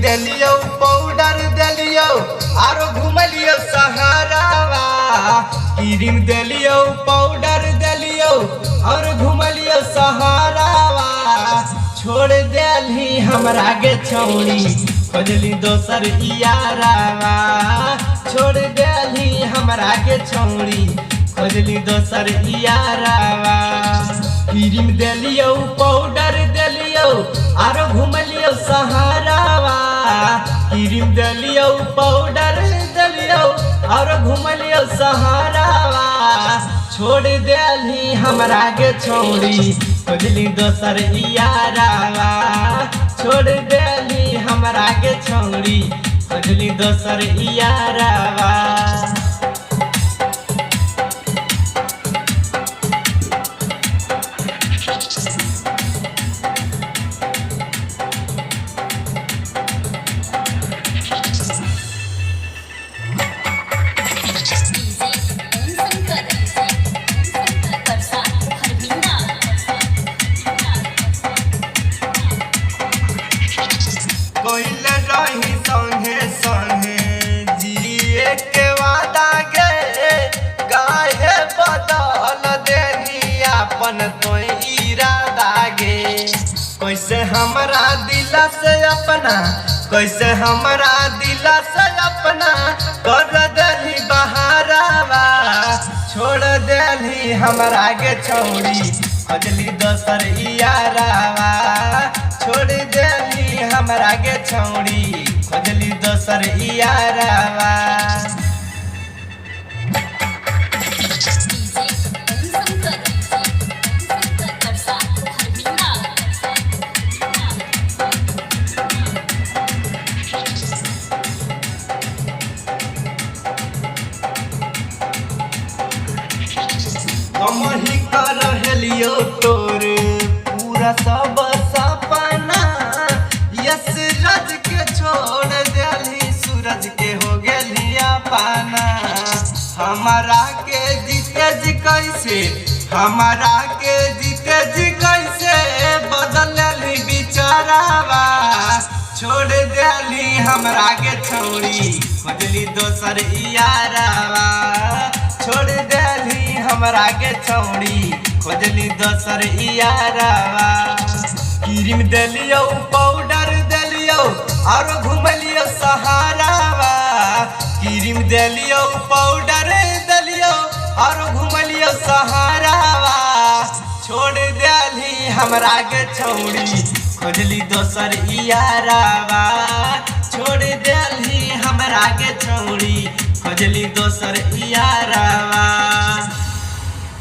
देलियो powder देलियो आरो घुमलियो सहारावा। Cream देलियो powder देलियो और घुमलियो सहारावा। छोड़ देली हमरा के छौड़ी खोजली दोसर यारावा। छोड़ देली हमरा के छौड़ी खोजली दोसर यारावा। क्रीम देलियो पाउडर देलियो आरो घुमलियो सहारावा। क्रीम देलियो पाउडर देलियो और घुमलियो सहारावा। छोड़ देली हमरा के छौड़ी खोजली दोसर यारावा। छोड़ देली हमरा के छौड़ी खोजली दोसर यारावा। कोइले रही संगे संगे जिए के वादा गे। काहे बदल देनी अपन तो इरादा गे। कैसे हमरा दिल से अपना कैसे हमरा दिल से अपना कर देली बहारावा। छोड़ देली हमरा के छौड़ी खोजली दोसर यारावा। छोड़ देली हमरा के छौड़ी खोजली दोसर यारावा। हम ही कर हेलियो तोर पूरा सब सपना। यस रज के छोड़ देली सूरज के हो गेलिया पाना। हमारा के जीते जी कैसे हमारा के जीते जी कैसे बदलली बिचारावा। छोड़ देली हमरा के छौड़ी खोजली दोसर यारावा। छोड़ देली हमरा के छौड़ी खोजली दोसर यारावा। क्रीम देलियो पाउडर देलियो और घुमलियो सहारावा। क्रीम देलियो पाउडर देलियो और घुमलियो सहारावा। छोड़ देली हमरा के छौड़ी खोजली दोसर यारावा। छोड़ देली हमरा के छौड़ी खोजली दोसर यारावा।